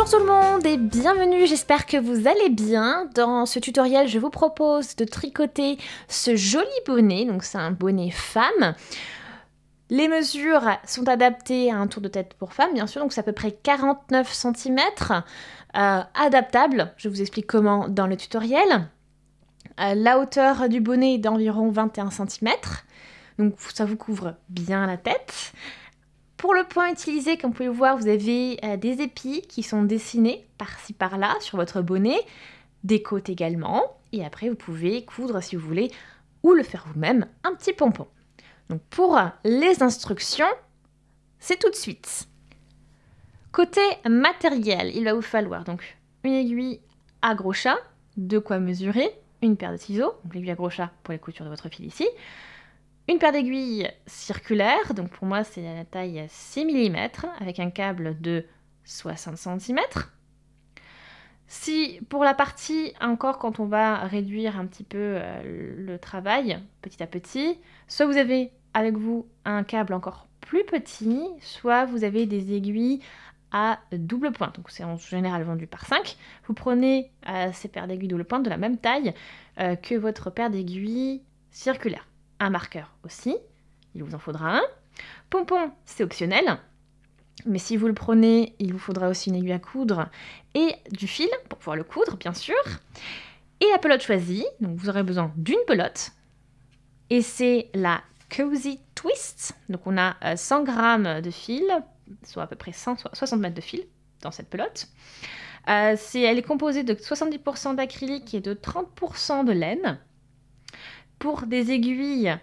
Bonjour tout le monde et bienvenue, j'espère que vous allez bien. Dans ce tutoriel, je vous propose de tricoter ce joli bonnet, donc c'est un bonnet femme. Les mesures sont adaptées à un tour de tête pour femme, bien sûr, donc c'est à peu près 49 cm, adaptable, je vous explique comment dans le tutoriel. La hauteur du bonnet est d'environ 21 cm, donc ça vous couvre bien la tête. Pour le point utilisé, comme vous pouvez le voir, vous avez des épis qui sont dessinés par-ci par-là sur votre bonnet, des côtes également, et après vous pouvez coudre si vous voulez, ou le faire vous-même, un petit pompon. Donc pour les instructions, c'est tout de suite. Côté matériel, il va vous falloir donc une aiguille à gros chat, de quoi mesurer, une paire de ciseaux, donc l'aiguille à gros chat pour les coutures de votre fil ici, une paire d'aiguilles circulaires, donc pour moi c'est la taille 6 mm, avec un câble de 60 cm. Si pour la partie encore quand on va réduire un petit peu le travail petit à petit, soit vous avez avec vous un câble encore plus petit, soit vous avez des aiguilles à double pointe, donc c'est en général vendu par 5. Vous prenez ces paires d'aiguilles double pointe de la même taille que votre paire d'aiguilles circulaires. Un marqueur aussi, il vous en faudra un. Pompon, c'est optionnel, mais si vous le prenez, il vous faudra aussi une aiguille à coudre et du fil pour pouvoir le coudre, bien sûr. Et la pelote choisie, donc vous aurez besoin d'une pelote, et c'est la Cozy Twist. Donc on a 100 g de fil, soit à peu près 60 mètres de fil dans cette pelote. Elle est composée de 70% d'acrylique et de 30% de laine. Pour des aiguilles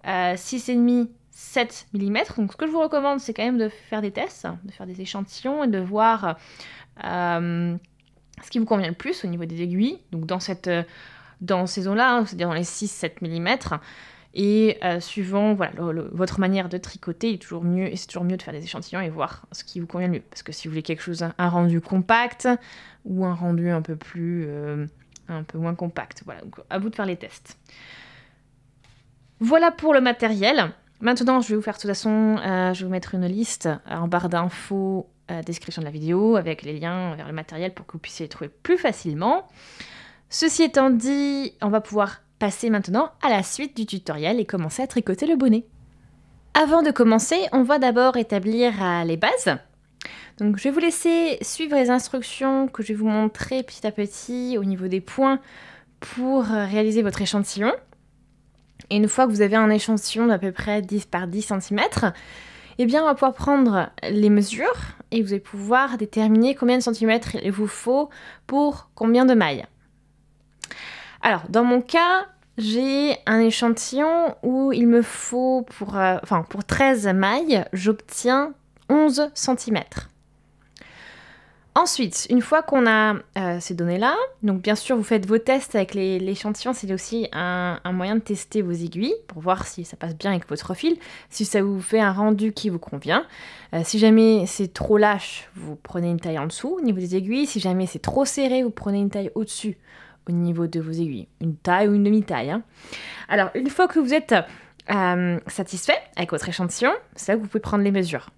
6,5, 7 mm, donc ce que je vous recommande, c'est quand même de faire des tests, de faire des échantillons et de voir ce qui vous convient le plus au niveau des aiguilles. Donc dans ces zones-là, c'est-à-dire dans les 6-7 mm. Et suivant voilà, votre manière de tricoter, il est toujours mieux, et c'est toujours mieux de faire des échantillons et voir ce qui vous convient le mieux. Parce que si vous voulez quelque chose, un rendu compact ou un rendu un peu moins compact, voilà, donc à vous de faire les tests. Voilà pour le matériel. Maintenant, je vais vous faire de toute façon, je vais vous mettre une liste en barre d'infos, description de la vidéo, avec les liens vers le matériel pour que vous puissiez les trouver plus facilement. Ceci étant dit, on va pouvoir passer maintenant à la suite du tutoriel et commencer à tricoter le bonnet. Avant de commencer, on va d'abord établir les bases. Donc je vais vous laisser suivre les instructions que je vais vous montrer petit à petit au niveau des points pour réaliser votre échantillon. Et une fois que vous avez un échantillon d'à peu près 10 par 10 cm, eh bien on va pouvoir prendre les mesures et vous allez pouvoir déterminer combien de centimètres il vous faut pour combien de mailles. Alors dans mon cas, j'ai un échantillon où il me faut pour 13 mailles, j'obtiens 11 cm. Ensuite, une fois qu'on a ces données-là, donc bien sûr vous faites vos tests avec l'échantillon, c'est aussi un moyen de tester vos aiguilles pour voir si ça passe bien avec votre fil, si ça vous fait un rendu qui vous convient. Si jamais c'est trop lâche, vous prenez une taille en dessous au niveau des aiguilles. Si jamais c'est trop serré, vous prenez une taille au-dessus au niveau de vos aiguilles, une taille ou une demi-taille. Hein. Alors une fois que vous êtes satisfait avec votre échantillon, c'est là que vous pouvez prendre les mesures.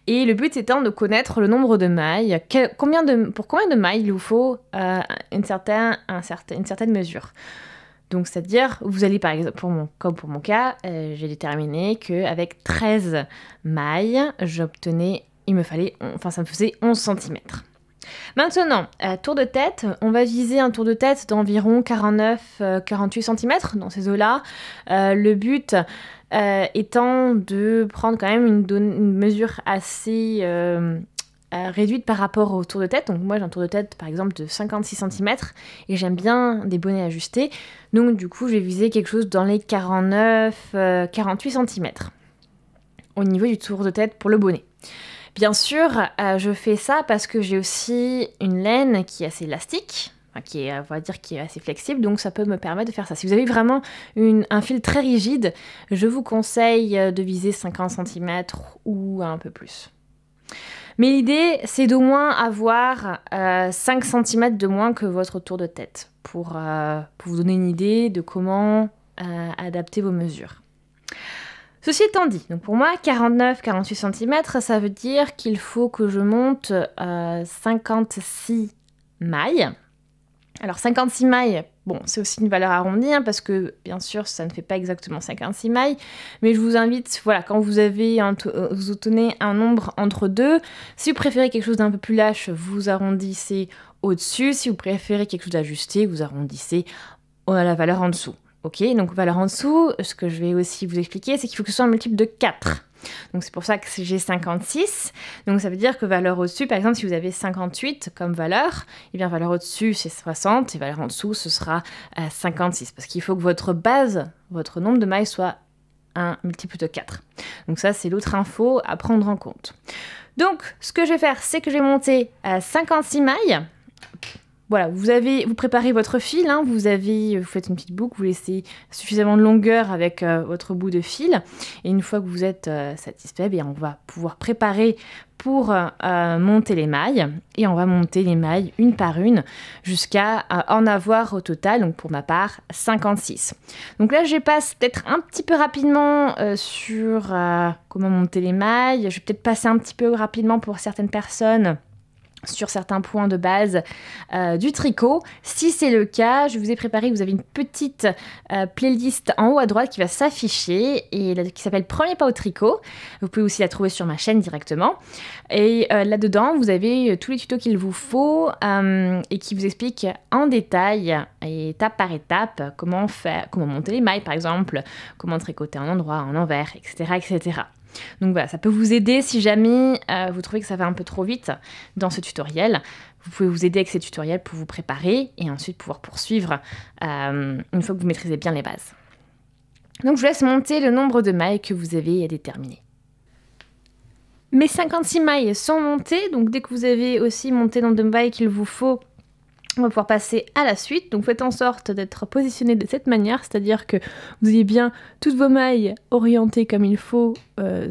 Et le but étant de connaître le nombre de mailles, pour combien de mailles il vous faut une certaine mesure. Donc c'est-à-dire, vous allez par exemple, comme pour mon cas, j'ai déterminé qu'avec 13 mailles, ça me faisait 11 cm. Maintenant, tour de tête, on va viser un tour de tête d'environ 49-48 cm dans ces eaux-là. Le but étant de prendre quand même une mesure assez réduite par rapport au tour de tête. Donc moi j'ai un tour de tête par exemple de 56 cm et j'aime bien des bonnets ajustés. Donc du coup je vais viser quelque chose dans les 49-48 cm au niveau du tour de tête pour le bonnet. Bien sûr, je fais ça parce que j'ai aussi une laine qui est assez élastique, qui est assez flexible, donc ça peut me permettre de faire ça. Si vous avez vraiment un fil très rigide, je vous conseille de viser 50 cm ou un peu plus. Mais l'idée, c'est d'au moins avoir 5 cm de moins que votre tour de tête, pour vous donner une idée de comment adapter vos mesures. Ceci étant dit, donc pour moi 49-48 cm, ça veut dire qu'il faut que je monte 56 mailles. Alors 56 mailles, bon, c'est aussi une valeur arrondie, hein, parce que bien sûr ça ne fait pas exactement 56 mailles, mais je vous invite, voilà, quand vous tenez un nombre entre deux, si vous préférez quelque chose d'un peu plus lâche, vous arrondissez au-dessus, si vous préférez quelque chose d'ajusté, vous arrondissez à la valeur en dessous. Ok, donc valeur en dessous, ce que je vais aussi vous expliquer, c'est qu'il faut que ce soit un multiple de 4. Donc c'est pour ça que j'ai 56. Donc ça veut dire que valeur au-dessus, par exemple, si vous avez 58 comme valeur, et bien valeur au-dessus c'est 60 et valeur en dessous ce sera 56. Parce qu'il faut que votre base, votre nombre de mailles soit un multiple de 4. Donc ça c'est l'autre info à prendre en compte. Donc ce que je vais faire, c'est que je vais monter à 56 mailles. Voilà, vous préparez votre fil, hein, vous faites une petite boucle, vous laissez suffisamment de longueur avec votre bout de fil. Et une fois que vous êtes satisfait, on va pouvoir préparer pour monter les mailles. Et on va monter les mailles une par une jusqu'à en avoir au total, donc pour ma part, 56. Donc là, je passe peut-être un petit peu rapidement sur comment monter les mailles. Je vais peut-être passer un petit peu rapidement pour certaines personnes sur certains points de base du tricot. Si c'est le cas, je vous ai préparé, vous avez une petite playlist en haut à droite qui va s'afficher et qui s'appelle Premier pas au tricot. Vous pouvez aussi la trouver sur ma chaîne directement. Et là-dedans, vous avez tous les tutos qu'il vous faut et qui vous expliquent en détail, étape par étape, comment monter les mailles par exemple, comment tricoter en endroit, en envers, etc., etc. Donc voilà, ça peut vous aider si jamais vous trouvez que ça va un peu trop vite dans ce tutoriel. Vous pouvez vous aider avec ces tutoriels pour vous préparer et ensuite pouvoir poursuivre une fois que vous maîtrisez bien les bases. Donc je vous laisse monter le nombre de mailles que vous avez déterminé. Mes 56 mailles sont montées, donc dès que vous avez aussi monté le nombre de mailles qu'il vous faut, on va pouvoir passer à la suite. Donc faites en sorte d'être positionné de cette manière, c'est-à-dire que vous ayez bien toutes vos mailles orientées comme il faut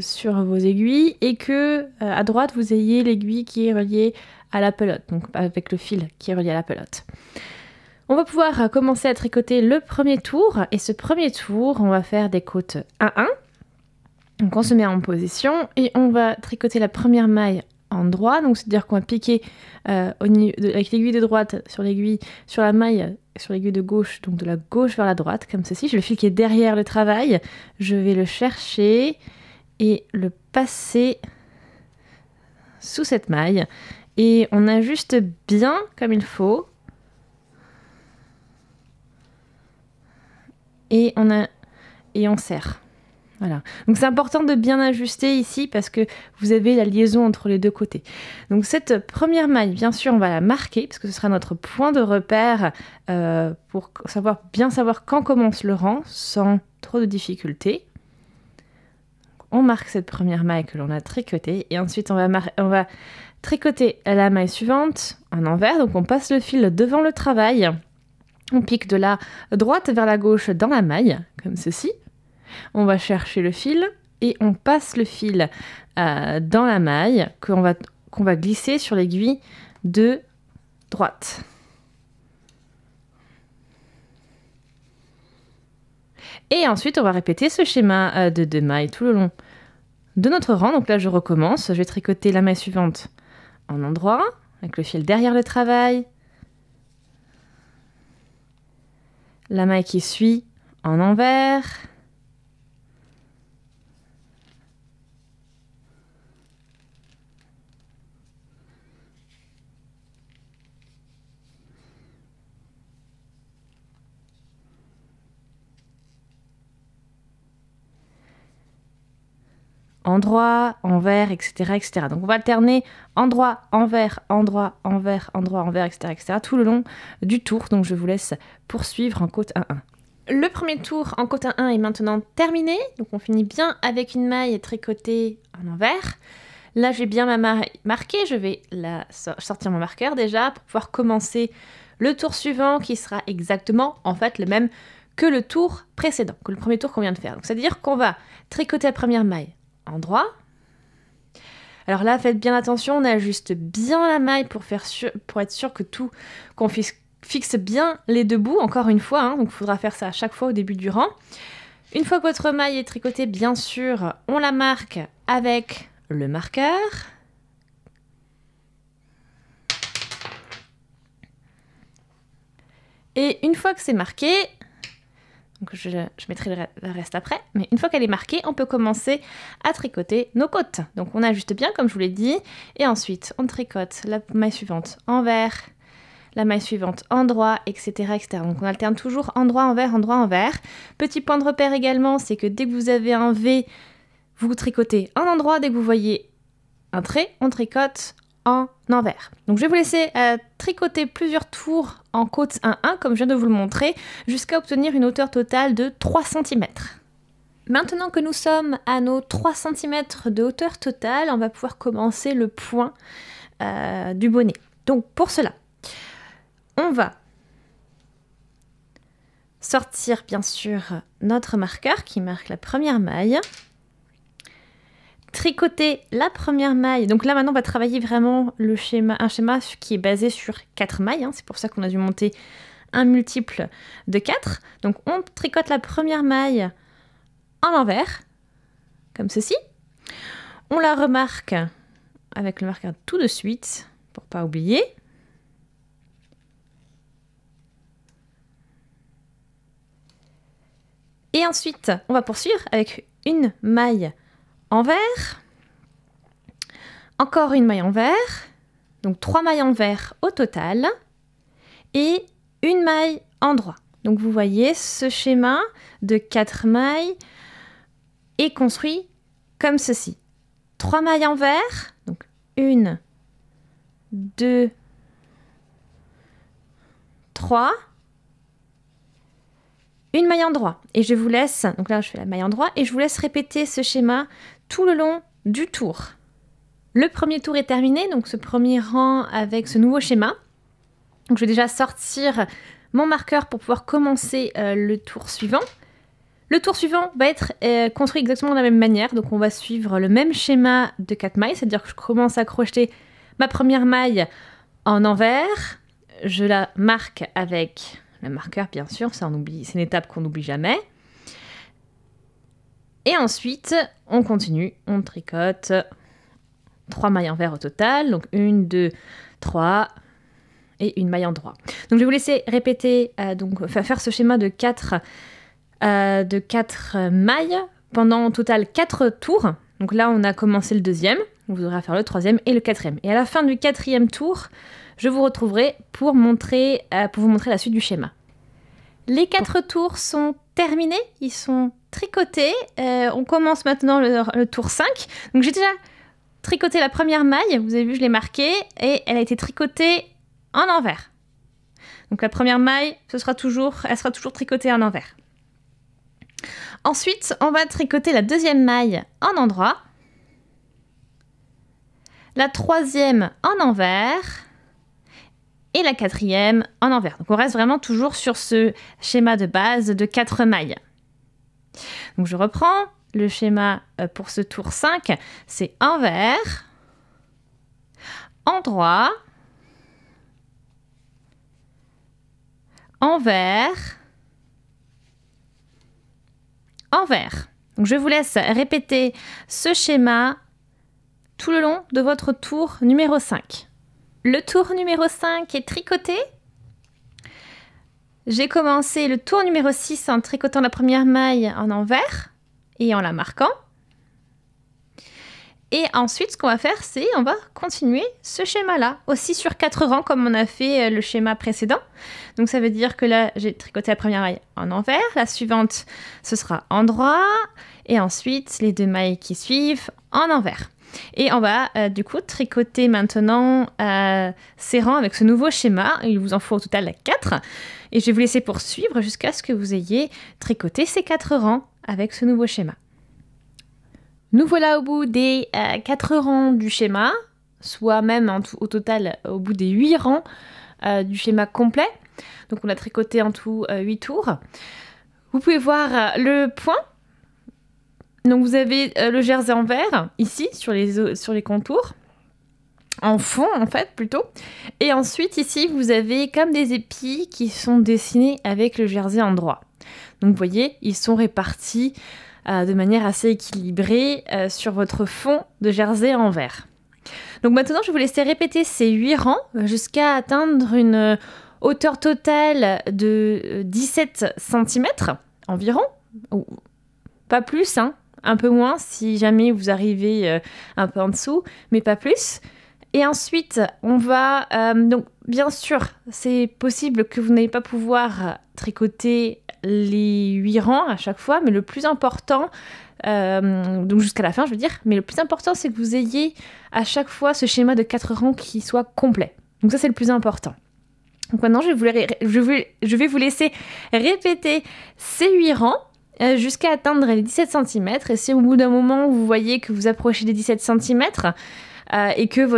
sur vos aiguilles et que à droite vous ayez l'aiguille qui est reliée à la pelote, donc avec le fil qui est relié à la pelote. On va pouvoir commencer à tricoter le premier tour et ce premier tour on va faire des côtes 1-1. Donc on se met en position et on va tricoter la première maille en droit, donc c'est-à-dire qu'on va piquer avec l'aiguille de droite sur l'aiguille, sur la maille, sur l'aiguille de gauche, donc de la gauche vers la droite, comme ceci. J'ai le fil qui est derrière le travail, je vais le chercher et le passer sous cette maille. Et on ajuste bien comme il faut. Et on serre. Voilà. Donc c'est important de bien ajuster ici parce que vous avez la liaison entre les deux côtés. Donc cette première maille, bien sûr, on va la marquer parce que ce sera notre point de repère pour bien savoir quand commence le rang sans trop de difficultés. On marque cette première maille que l'on a tricotée et ensuite on va tricoter la maille suivante en envers. Donc on passe le fil devant le travail. On pique de la droite vers la gauche dans la maille, comme ceci. On va chercher le fil et on passe le fil dans la maille qu'on va glisser sur l'aiguille de droite. Et ensuite, on va répéter ce schéma de 2 mailles tout le long de notre rang. Donc là, je recommence. Je vais tricoter la maille suivante en endroit, avec le fil derrière le travail. La maille qui suit en envers. Endroit, envers, etc., etc. Donc on va alterner endroit, envers, endroit, envers, endroit, envers, etc., etc. tout le long du tour. Donc je vous laisse poursuivre en côte 1-1. Le premier tour en côte 1-1 est maintenant terminé. Donc on finit bien avec une maille tricotée en envers. Là j'ai bien ma maille marquée. Je vais sortir mon marqueur déjà pour pouvoir commencer le tour suivant qui sera exactement en fait le même que le tour précédent, que le premier tour qu'on vient de faire. Donc c'est-à-dire qu'on va tricoter la première maille en droit. Alors là, faites bien attention, on ajuste bien la maille pour être sûr que qu'on fixe bien les deux bouts, encore une fois, hein, donc il faudra faire ça à chaque fois au début du rang. Une fois que votre maille est tricotée, bien sûr, on la marque avec le marqueur. Et une fois que c'est marqué, donc je mettrai le reste après, mais une fois qu'elle est marquée, on peut commencer à tricoter nos côtes. Donc on ajuste bien, comme je vous l'ai dit, et ensuite on tricote la maille suivante envers, la maille suivante endroit, etc., etc. Donc on alterne toujours endroit, envers. Petit point de repère également, c'est que dès que vous avez un V, vous tricotez un endroit, dès que vous voyez un trait, on tricote en envers. Donc je vais vous laisser tricoter plusieurs tours en côte 1-1, comme je viens de vous le montrer, jusqu'à obtenir une hauteur totale de 3 cm. Maintenant que nous sommes à nos 3 cm de hauteur totale, on va pouvoir commencer le point du bonnet. Donc pour cela, on va sortir bien sûr notre marqueur qui marque la première maille, tricoter la première maille. Donc là maintenant on va travailler vraiment un schéma qui est basé sur 4 mailles, hein. C'est pour ça qu'on a dû monter un multiple de 4. Donc on tricote la première maille en l'envers, comme ceci. On la remarque avec le marqueur tout de suite, pour pas oublier. Et ensuite, on va poursuivre avec une maille envers, encore une maille envers, donc 3 mailles envers au total, et une maille endroit. Donc vous voyez, ce schéma de 4 mailles est construit comme ceci. 3 mailles envers, donc 1, 2, 3, une maille endroit. Et je vous laisse, donc là je fais la maille endroit, et je vous laisse répéter ce schéma tout le long du tour. Le premier tour est terminé, donc ce premier rang avec ce nouveau schéma. Donc je vais déjà sortir mon marqueur pour pouvoir commencer le tour suivant. Le tour suivant va être construit exactement de la même manière, donc on va suivre le même schéma de 4 mailles, c'est-à-dire que je commence à crocheter ma première maille en envers, je la marque avec le marqueur bien sûr, c'est une étape qu'on n'oublie jamais. Et ensuite, on continue, on tricote 3 mailles envers au total, donc 1, 2, 3 et une maille endroit. Donc je vais vous laisser répéter, faire ce schéma de 4 mailles pendant au total 4 tours. Donc là, on a commencé le deuxième, vous aurez à faire le troisième et le quatrième. Et à la fin du 4e tour, je vous retrouverai pour vous montrer la suite du schéma. Les 4 tours sont terminés, ils sont tricotés. On commence maintenant le tour 5. Donc j'ai déjà tricoté la première maille, vous avez vu, je l'ai marquée, et elle a été tricotée en envers. Donc la première maille, elle sera toujours tricotée en envers. Ensuite, on va tricoter la deuxième maille en endroit, la troisième en envers, et la quatrième en envers. Donc on reste vraiment toujours sur ce schéma de base de 4 mailles. Donc je reprends le schéma pour ce tour 5, c'est envers, endroit, envers, envers. Donc je vous laisse répéter ce schéma tout le long de votre tour numéro 5. Le tour numéro 5 est tricoté. J'ai commencé le tour numéro 6 en tricotant la première maille en envers et en la marquant. Et ensuite, ce qu'on va faire, c'est on va continuer ce schéma-là, aussi sur 4 rangs comme on a fait le schéma précédent. Donc ça veut dire que là, j'ai tricoté la première maille en envers, la suivante, ce sera endroit, et ensuite les 2 mailles qui suivent en envers. Et on va du coup tricoter maintenant ces rangs avec ce nouveau schéma. Il vous en faut au total 4. Et je vais vous laisser poursuivre jusqu'à ce que vous ayez tricoté ces 4 rangs avec ce nouveau schéma. Nous voilà au bout des 4 rangs du schéma, soit même au total au bout des 8 rangs du schéma complet. Donc on a tricoté en tout 8 tours. Vous pouvez voir le point. Donc vous avez le jersey en vert, ici, sur les contours, en fond en fait plutôt. Et ensuite ici, vous avez comme des épis qui sont dessinés avec le jersey en droit. Donc vous voyez, ils sont répartis de manière assez équilibrée sur votre fond de jersey en vert. Donc maintenant, je vais vous laisser répéter ces 8 rangs jusqu'à atteindre une hauteur totale de 17 cm environ, ou pas plus, hein, un peu moins si jamais vous arrivez un peu en dessous, mais pas plus. Et ensuite, on va... donc, bien sûr, c'est possible que vous n'allez pas pouvoir tricoter les 8 rangs à chaque fois, mais le plus important, donc jusqu'à la fin, je veux dire, mais le plus important, c'est que vous ayez à chaque fois ce schéma de 4 rangs qui soit complet. Donc ça, c'est le plus important. Donc maintenant, je vais vous laisser répéter ces 8 rangs jusqu'à atteindre les 17 cm. Et si au bout d'un moment, vous voyez que vous approchez des 17 cm, et que vous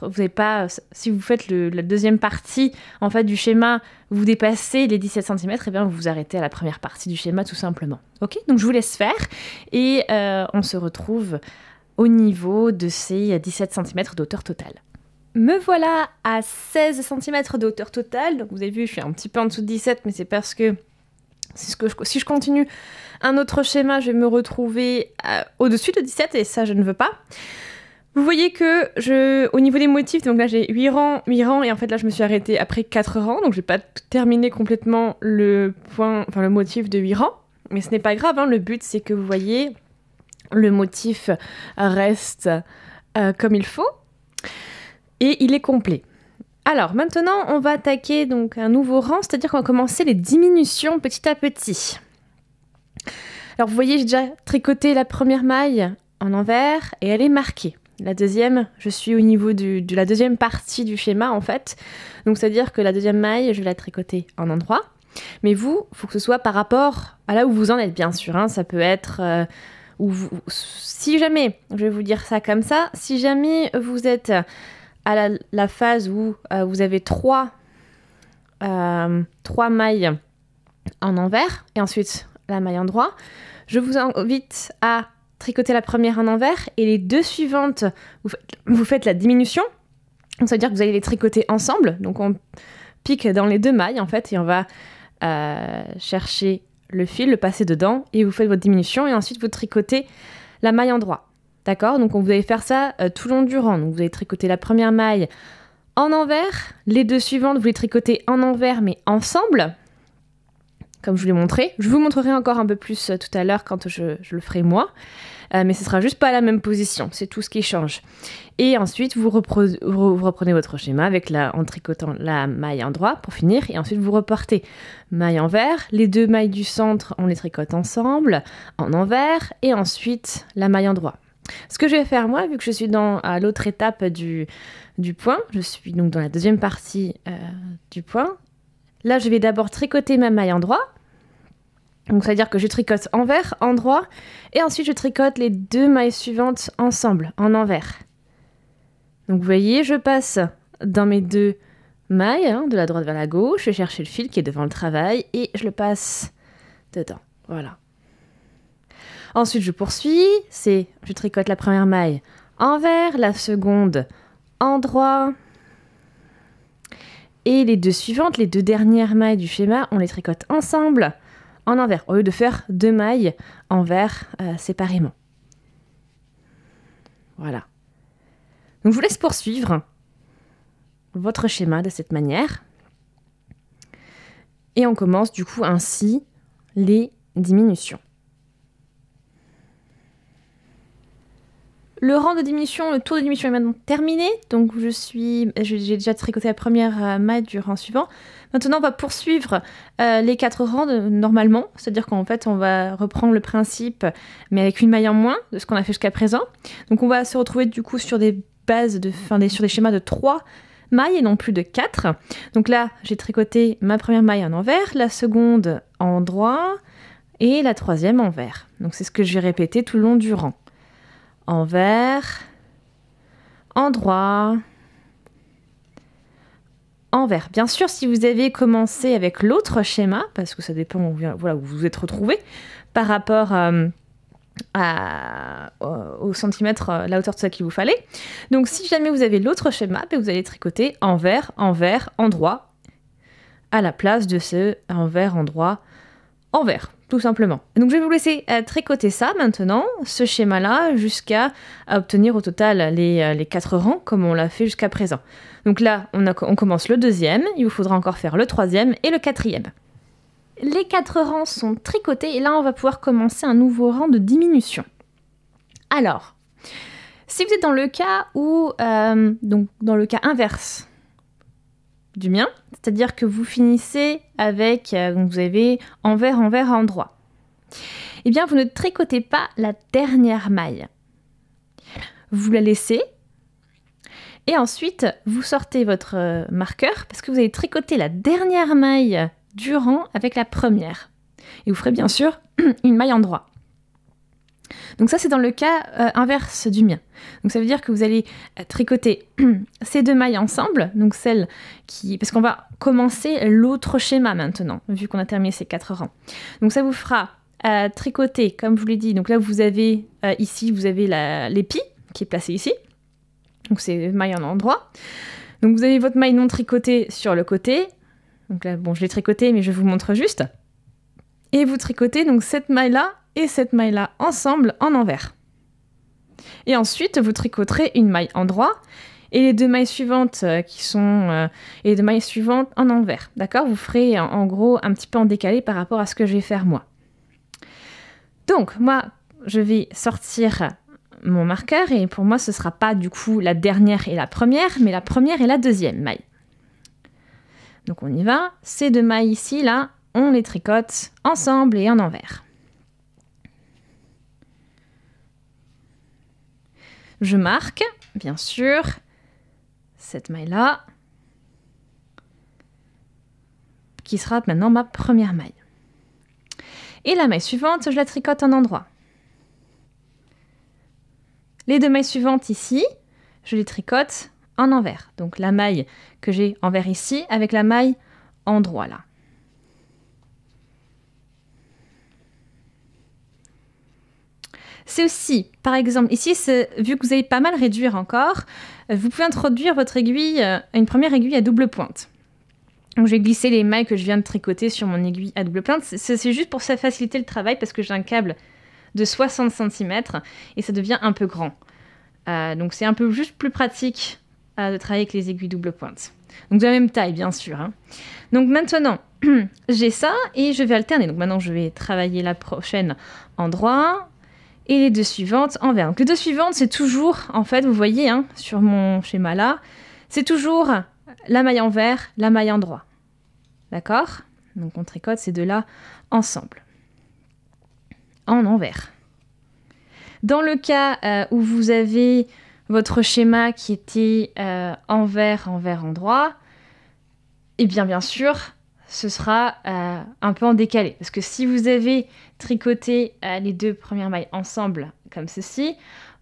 n'avez pas, si vous faites la deuxième partie en fait du schéma, vous dépassez les 17 cm, et bien vous vous arrêtez à la première partie du schéma tout simplement. Ok, donc je vous laisse faire et on se retrouve au niveau de ces 17 cm d'hauteur totale. Me voilà à 16 cm de hauteur totale. Donc vous avez vu, je suis un petit peu en dessous de 17, mais c'est parce que si je continue un autre schéma, je vais me retrouver au-dessus de 17 et ça, je ne veux pas. Vous voyez que au niveau des motifs, donc là j'ai 8 rangs, et en fait là je me suis arrêtée après 4 rangs, donc je vais pas terminer complètement le motif de 8 rangs, mais ce n'est pas grave, hein, le but c'est que vous voyez, le motif reste comme il faut, et il est complet. Alors maintenant on va attaquer donc un nouveau rang, c'est-à-dire qu'on va commencer les diminutions petit à petit. Alors vous voyez, j'ai déjà tricoté la première maille en envers, et elle est marquée. La deuxième, je suis au niveau de la deuxième partie du schéma en fait. Donc c'est-à-dire que la deuxième maille, je vais la tricoter en endroit. Mais vous, il faut que ce soit par rapport à là où vous en êtes bien sûr. Hein. Ça peut être... si jamais, je vais vous dire ça comme ça, si jamais vous êtes à la phase où vous avez 3 mailles en envers et ensuite la maille en droit, je vous invite à tricoter la première en envers et les 2 suivantes, vous faites la diminution. Donc ça veut dire que vous allez les tricoter ensemble. Donc on pique dans les 2 mailles en fait et on va chercher le fil, le passer dedans et vous faites votre diminution et ensuite vous tricotez la maille en droit. D'accord? Donc vous allez faire ça tout le long du rang. Donc vous allez tricoter la première maille en envers, les 2 suivantes vous les tricotez en envers mais ensemble. Comme je vous l'ai montré. Je vous montrerai encore un peu plus tout à l'heure quand je le ferai moi. Mais ce sera juste pas la même position. C'est tout ce qui change. Et ensuite, vous reprenez votre schéma en tricotant la maille en droit pour finir. Et ensuite, vous repartez maille envers. Les 2 mailles du centre, on les tricote ensemble en envers. Et ensuite, la maille en droit. Ce que je vais faire moi, vu que je suis à l'autre étape du point, je suis donc dans la deuxième partie du point. Là, je vais d'abord tricoter ma maille en droit. Donc, ça veut dire que je tricote envers, en droit, et ensuite je tricote les 2 mailles suivantes ensemble, en envers. Donc, vous voyez, je passe dans mes 2 mailles, hein, de la droite vers la gauche, je vais chercher le fil qui est devant le travail, et je le passe dedans. Voilà. Ensuite, je poursuis, je tricote la première maille envers, la seconde en droit, et les 2 suivantes, les 2 dernières mailles du schéma, on les tricote ensemble, en envers, au lieu de faire 2 mailles envers séparément. Voilà. Donc je vous laisse poursuivre votre schéma de cette manière. Et on commence du coup ainsi les diminutions. Le rang de diminution, le tour de diminution est maintenant terminé. Donc j'ai déjà tricoté la première maille du rang suivant. Maintenant, on va poursuivre les 4 rangs normalement. C'est-à-dire qu'en fait, on va reprendre le principe, mais avec une maille en moins de ce qu'on a fait jusqu'à présent. Donc on va se retrouver du coup sur des bases, sur des schémas de 3 mailles et non plus de 4. Donc là, j'ai tricoté ma première maille en envers, la seconde en droit et la troisième en vert. Donc c'est ce que je vais répéter tout le long du rang. Envers, en droit, envers. Bien sûr, si vous avez commencé avec l'autre schéma, parce que ça dépend où vous vous êtes retrouvé, par rapport au centimètre, la hauteur de ça qu'il vous fallait. Donc si jamais vous avez l'autre schéma, vous allez tricoter envers, envers, en droit, à la place de ce envers, endroit, envers, tout simplement. Donc je vais vous laisser tricoter ça maintenant, ce schéma-là, jusqu'à obtenir au total les 4 rangs, comme on l'a fait jusqu'à présent. Donc là, on commence le deuxième, il vous faudra encore faire le troisième et le quatrième. Les 4 rangs sont tricotés, et là on va pouvoir commencer un nouveau rang de diminution. Alors, si vous êtes dans le cas où, donc dans le cas inverse du mien, c'est-à-dire que vous finissez avec, donc vous avez envers, envers, endroit, eh bien vous ne tricotez pas la dernière maille. Vous la laissez, et ensuite vous sortez votre marqueur, parce que vous allez tricoter la dernière maille du rang avec la première. Et vous ferez bien sûr une maille endroit. Donc ça, c'est dans le cas inverse du mien. Donc ça veut dire que vous allez tricoter ces 2 mailles ensemble, donc celle qui... Parce qu'on va commencer l'autre schéma maintenant, vu qu'on a terminé ces 4 rangs. Donc ça vous fera tricoter, comme je vous l'ai dit, donc là vous avez ici, vous avez l'épi qui est placé ici. Donc c'est maille en endroit. Donc vous avez votre maille non tricotée sur le côté. Donc là, bon, je l'ai tricoté, mais je vous montre juste. Et vous tricotez donc cette maille-là et cette maille-là ensemble en envers. Et ensuite, vous tricoterez une maille endroit et les 2 mailles suivantes et les 2 mailles suivantes en envers. D'accord? Vous ferez en gros un petit peu en décalé par rapport à ce que je vais faire moi. Donc, moi, je vais sortir mon marqueur et pour moi, ce ne sera pas du coup la dernière et la première, mais la première et la deuxième maille. Donc, on y va. Ces 2 mailles ici, là, on les tricote ensemble et en envers. Je marque, bien sûr, cette maille-là, qui sera maintenant ma première maille. Et la maille suivante, je la tricote en endroit. Les 2 mailles suivantes ici, je les tricote en envers. Donc la maille que j'ai envers ici avec la maille endroit là. C'est aussi, par exemple, ici, vu que vous allez pas mal réduire encore, vous pouvez introduire votre aiguille, une première aiguille à double pointe. Donc, je vais glisser les mailles que je viens de tricoter sur mon aiguille à double pointe. C'est juste pour ça faciliter le travail parce que j'ai un câble de 60 cm et ça devient un peu grand. Donc, c'est un peu juste plus pratique de travailler avec les aiguilles double pointe. Donc, de la même taille, bien sûr. Hein. Donc, maintenant, j'ai ça et je vais alterner. Donc, maintenant, je vais travailler la prochaine endroit. Et les 2 suivantes envers. Donc les 2 suivantes, c'est toujours, en fait, vous voyez, hein, sur mon schéma là, c'est toujours la maille envers, la maille endroit. D'accord? Donc on tricote ces 2-là ensemble. En envers. Dans le cas où vous avez votre schéma qui était envers, envers, endroit, eh bien sûr, ce sera un peu en décalé. Parce que si vous avez tricoté les 2 premières mailles ensemble, comme ceci,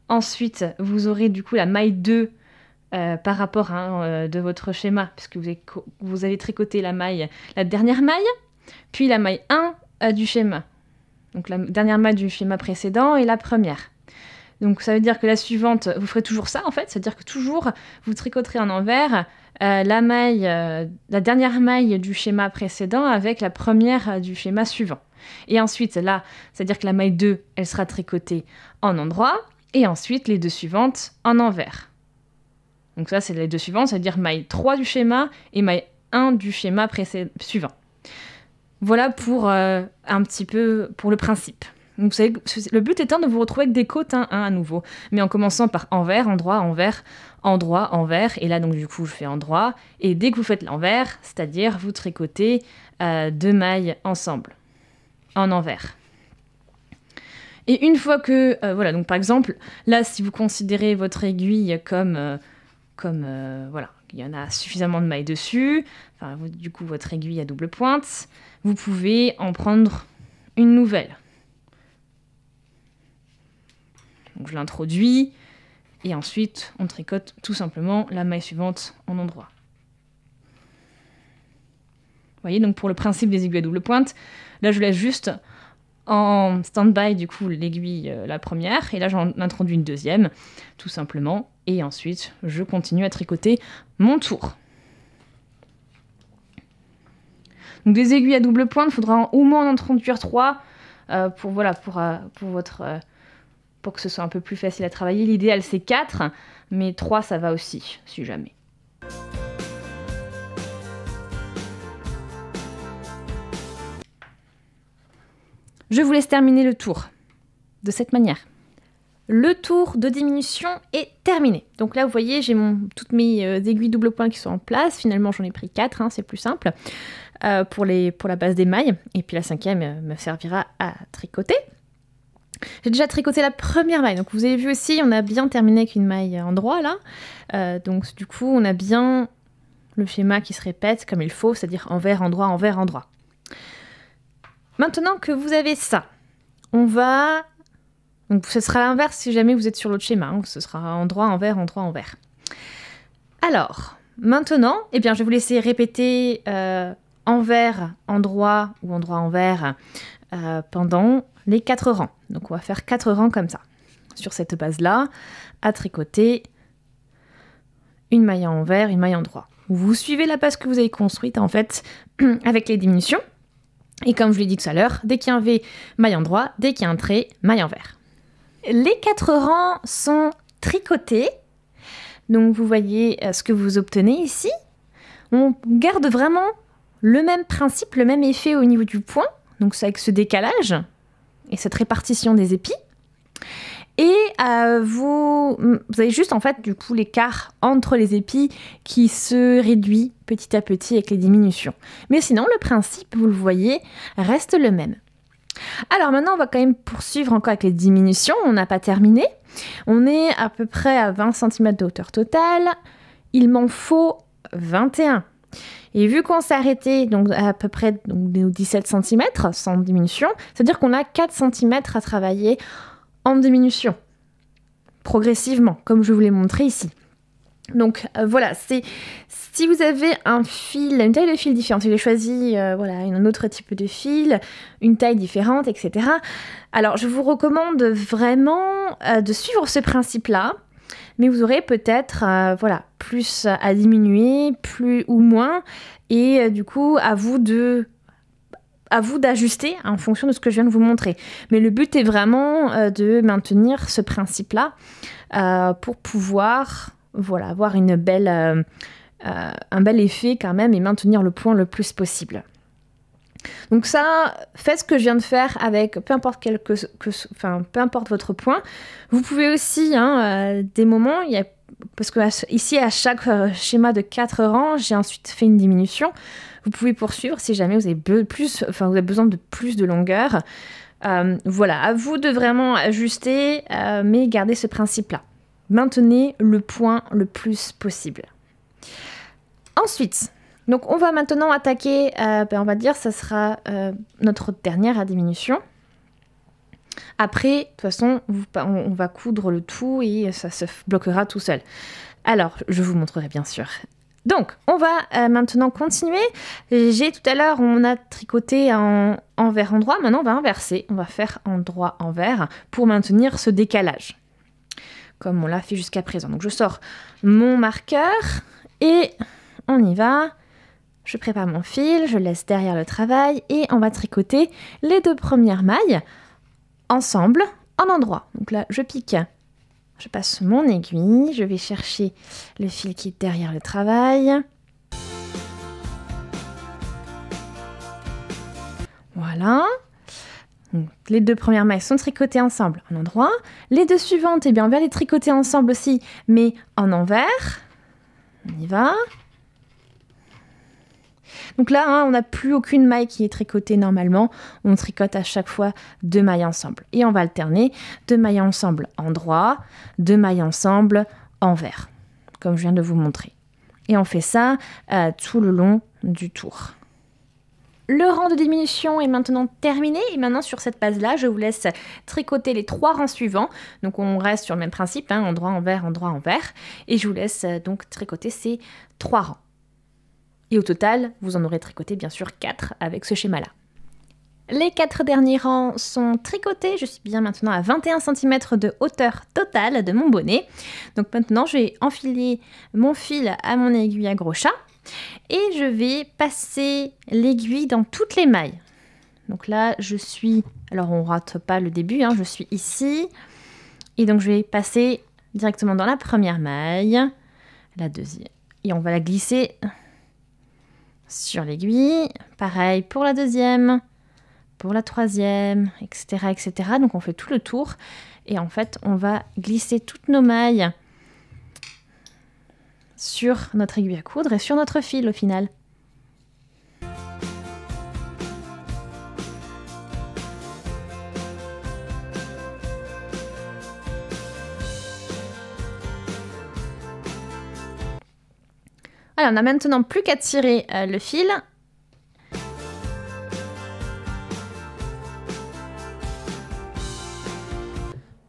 ensuite, vous aurez du coup la maille 2 par rapport de votre schéma, puisque vous avez tricoté la dernière maille, puis la maille 1 du schéma. Donc la dernière maille du schéma précédent et la première. Donc ça veut dire que la suivante, vous ferez toujours ça en fait, c'est-à-dire que toujours vous tricoterez en envers la dernière maille du schéma précédent avec la première du schéma suivant. Et ensuite là, c'est-à-dire que la maille 2, elle sera tricotée en endroit, et ensuite les 2 suivantes en envers. Donc ça c'est les 2 suivantes, c'est-à-dire maille 3 du schéma et maille 1 du schéma suivant. Voilà pour un petit peu pour le principe. Donc, vous savez, le but étant de vous retrouver avec des côtes à nouveau, mais en commençant par envers, endroit, envers, endroit, envers, et là donc du coup je fais endroit, et dès que vous faites l'envers, c'est-à-dire vous tricotez 2 mailles ensemble, en envers. Et une fois que, voilà, donc par exemple, là si vous considérez votre aiguille comme voilà, il y en a suffisamment de mailles dessus, enfin, du coup votre aiguille à double pointe, vous pouvez en prendre une nouvelle. Donc je l'introduis et ensuite on tricote tout simplement la maille suivante en endroit. Vous voyez, donc pour le principe des aiguilles à double pointe, là je laisse juste en stand-by du coup l'aiguille la première et là j'en introduis une deuxième tout simplement et ensuite je continue à tricoter mon tour. Donc des aiguilles à double pointe, il faudra au moins en introduire 3 pour que ce soit un peu plus facile à travailler. L'idéal c'est 4, mais 3 ça va aussi, si jamais. Je vous laisse terminer le tour de cette manière. Le tour de diminution est terminé. Donc là, vous voyez, j'ai toutes mes aiguilles double point qui sont en place. Finalement, j'en ai pris 4, hein, c'est plus simple, pour la base des mailles. Et puis la 5e me servira à tricoter. J'ai déjà tricoté la première maille. Donc vous avez vu aussi, on a bien terminé avec une maille en droit, là. Donc du coup, on a bien le schéma qui se répète comme il faut, c'est-à-dire envers, endroit, envers, endroit. Maintenant que vous avez ça, on va... Donc ce sera l'inverse si jamais vous êtes sur l'autre schéma. Hein. Ce sera endroit, envers, endroit, envers. Alors, maintenant, eh bien, je vais vous laisser répéter envers, endroit ou endroit, envers pendant les 4 rangs. Donc on va faire 4 rangs comme ça. Sur cette base-là, à tricoter une maille à envers, une maille en droit. Vous suivez la base que vous avez construite en fait avec les diminutions. Et comme je l'ai dit tout à l'heure, dès qu'il y a un V, maille en droit, dès qu'il y a un trait, maille envers. Les 4 rangs sont tricotés. Donc vous voyez ce que vous obtenez ici. On garde vraiment le même principe, le même effet au niveau du point. Donc c'est avec ce décalage et cette répartition des épis. Et vous avez juste en fait du coup l'écart entre les épis qui se réduit petit à petit avec les diminutions. Mais sinon le principe, vous le voyez, reste le même. Alors maintenant on va quand même poursuivre encore avec les diminutions, on n'a pas terminé. On est à peu près à 20 cm de hauteur totale, il m'en faut 21. Et vu qu'on s'est arrêté donc, à peu près aux 17 cm sans diminution, c'est-à-dire qu'on a 4 cm à travailler en diminution, progressivement, comme je vous l'ai montré ici. Donc voilà, si vous avez un fil, une taille de fil différente, si vous avez choisi voilà, un autre type de fil, une taille différente, etc. Alors je vous recommande vraiment de suivre ce principe-là, mais vous aurez peut-être voilà, plus à diminuer, plus ou moins, et du coup à vous d'ajuster en fonction de ce que je viens de vous montrer. Mais le but est vraiment de maintenir ce principe-là pour pouvoir voilà, avoir un bel effet quand même et maintenir le point le plus possible. Donc ça, faites ce que je viens de faire avec peu importe peu importe votre point. Vous pouvez aussi, des moments, parce que ici à chaque schéma de 4 rangs, j'ai ensuite fait une diminution. Vous pouvez poursuivre si jamais vous avez besoin de plus de longueur. Voilà, à vous de vraiment ajuster, mais gardez ce principe-là. Maintenez le point le plus possible. Ensuite, donc on va maintenant attaquer, on va dire, ça sera notre dernière diminution. Après, de toute façon, on va coudre le tout et ça se bloquera tout seul. Alors, je vous montrerai bien sûr. Donc, on va maintenant continuer. Tout à l'heure, on a tricoté en envers endroit. Maintenant, on va inverser. On va faire endroit envers pour maintenir ce décalage, comme on l'a fait jusqu'à présent. Donc, je sors mon marqueur et on y va. Je prépare mon fil, je laisse derrière le travail et on va tricoter les 2 premières mailles ensemble en endroit. Donc là, je pique. Je passe mon aiguille, je vais chercher le fil qui est derrière le travail. Voilà. Donc, les 2 premières mailles sont tricotées ensemble en endroit. Les 2 suivantes, eh bien, on va les tricoter ensemble aussi, mais en envers. On y va. Donc là, on n'a plus aucune maille qui est tricotée normalement. On tricote à chaque fois 2 mailles ensemble. Et on va alterner 2 mailles ensemble en droit, 2 mailles ensemble envers, comme je viens de vous montrer. Et on fait ça tout le long du tour. Le rang de diminution est maintenant terminé. Et maintenant, sur cette base-là, je vous laisse tricoter les 3 rangs suivants. Donc on reste sur le même principe, endroit, envers, endroit, envers. Et je vous laisse donc tricoter ces 3 rangs. Et au total, vous en aurez tricoté bien sûr 4 avec ce schéma-là. Les 4 derniers rangs sont tricotés. Je suis bien maintenant à 21 cm de hauteur totale de mon bonnet. Donc maintenant, je vais enfiler mon fil à mon aiguille à gros chat. Et je vais passer l'aiguille dans toutes les mailles. Donc là, je suis... Alors, on ne rate pas le début, hein, je suis ici. Et donc, je vais passer directement dans la première maille, la deuxième. Et on va la glisser sur l'aiguille. Pareil pour la deuxième, pour la troisième, etc., etc. Donc, on fait tout le tour. Et en fait, on va glisser toutes nos mailles sur notre aiguille à coudre et sur notre fil au final. Alors, on n'a maintenant plus qu'à tirer le fil.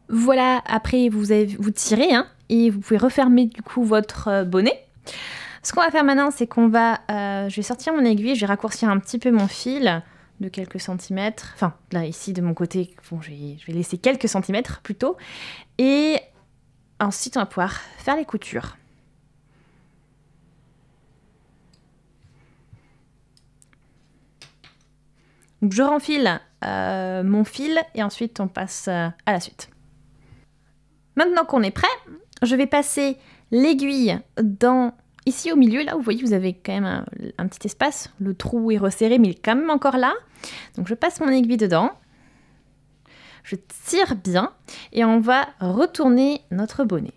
Voilà, après vous tirez hein, et vous pouvez refermer du coup votre bonnet. Ce qu'on va faire maintenant, c'est qu'on va... je vais sortir mon aiguille, je vais raccourcir un petit peu mon fil de quelques centimètres. Enfin, là, ici, de mon côté, bon, je vais laisser quelques centimètres plutôt. Et ensuite, on va pouvoir faire les coutures. Donc, je renfile mon fil et ensuite, on passe à la suite. Maintenant qu'on est prêt, je vais passer l'aiguille dans... Ici au milieu, là, vous voyez, vous avez quand même un petit espace. Le trou est resserré, mais il est quand même encore là. Donc, je passe mon aiguille dedans. Je tire bien et on va retourner notre bonnet.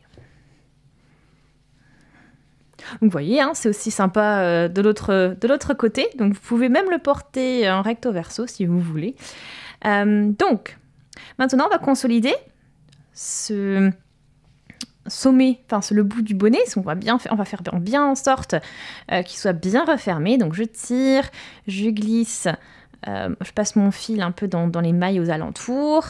Donc, vous voyez, hein, c'est aussi sympa de l'autre côté. Donc, vous pouvez même le porter en recto verso si vous voulez. Donc, maintenant, on va consolider ce sommet, enfin le bout du bonnet. On va faire bien en sorte qu'il soit bien refermé. Donc, je tire, je glisse, je passe mon fil un peu dans les mailles aux alentours.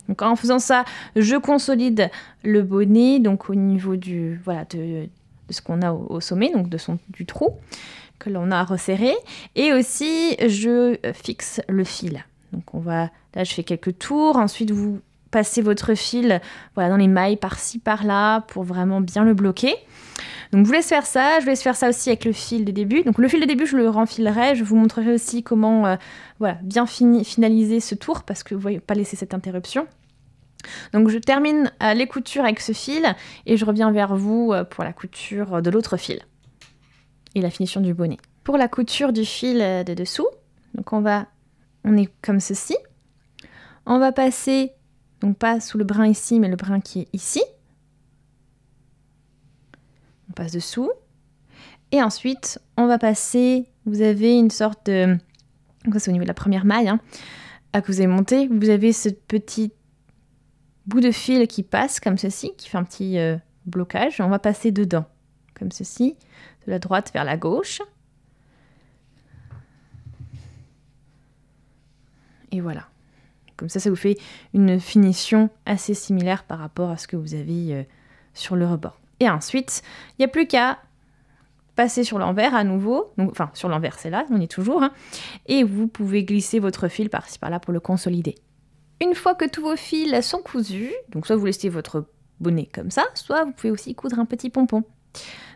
Donc en faisant ça, je consolide le bonnet donc au niveau de ce qu'on a au sommet, donc du trou que l'on a resserré. Et aussi, je fixe le fil. Donc là, je fais quelques tours. Ensuite, vous passez votre fil dans les mailles par-ci, par-là pour vraiment bien le bloquer. Donc je vous laisse faire ça. Je vous laisse faire ça aussi avec le fil de début. Donc le fil de début, je le renfilerai. Je vous montrerai aussi comment bien finaliser ce tour parce que vous ne voyez pas laisser cette interruption. Donc je termine les coutures avec ce fil et je reviens vers vous pour la couture de l'autre fil et la finition du bonnet. Pour la couture du fil de dessous, donc on est comme ceci. On va passer, donc pas sous le brin ici, mais le brin qui est ici. On passe dessous. Et ensuite, on va passer, vous avez une sorte de... Donc ça c'est au niveau de la première maille, hein, que vous avez monté. Vous avez ce petit bout de fil qui passe comme ceci, qui fait un petit blocage. On va passer dedans, comme ceci, de la droite vers la gauche. Et voilà. Comme ça vous fait une finition assez similaire par rapport à ce que vous avez sur le rebord. Et ensuite, il n'y a plus qu'à passer sur l'envers à nouveau. Donc, enfin, sur l'envers, c'est là, on y est toujours. Hein, et vous pouvez glisser votre fil par-ci par-là pour le consolider. Une fois que tous vos fils sont cousus, donc soit vous laissez votre bonnet comme ça, soit vous pouvez aussi coudre un petit pompon.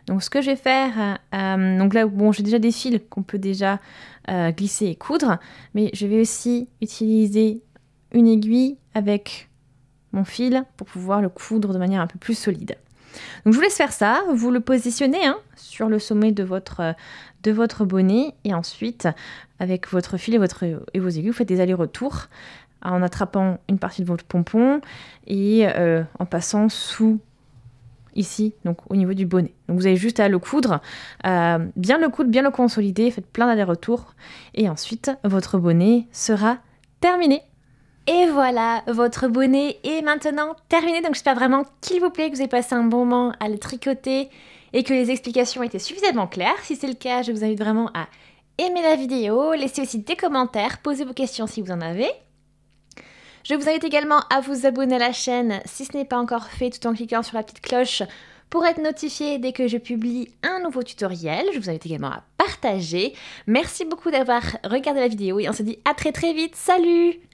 Donc ce que je vais faire, donc là bon j'ai déjà des fils qu'on peut déjà glisser et coudre, mais je vais aussi utiliser une aiguille avec mon fil pour pouvoir le coudre de manière un peu plus solide. Donc je vous laisse faire ça, vous le positionnez sur le sommet de votre bonnet et ensuite avec votre fil et vos aiguilles, vous faites des allers-retours en attrapant une partie de votre pompon et en passant sous ici, donc au niveau du bonnet. Donc vous avez juste à le coudre, bien le consolider, faites plein d'allers-retours et ensuite votre bonnet sera terminé. Et voilà, votre bonnet est maintenant terminé. Donc j'espère vraiment qu'il vous plaît, que vous avez passé un bon moment à le tricoter et que les explications étaient suffisamment claires. Si c'est le cas, je vous invite vraiment à aimer la vidéo, laissez aussi des commentaires, posez vos questions si vous en avez. Je vous invite également à vous abonner à la chaîne si ce n'est pas encore fait, tout en cliquant sur la petite cloche pour être notifié dès que je publie un nouveau tutoriel. Je vous invite également à partager. Merci beaucoup d'avoir regardé la vidéo et on se dit à très très vite. Salut!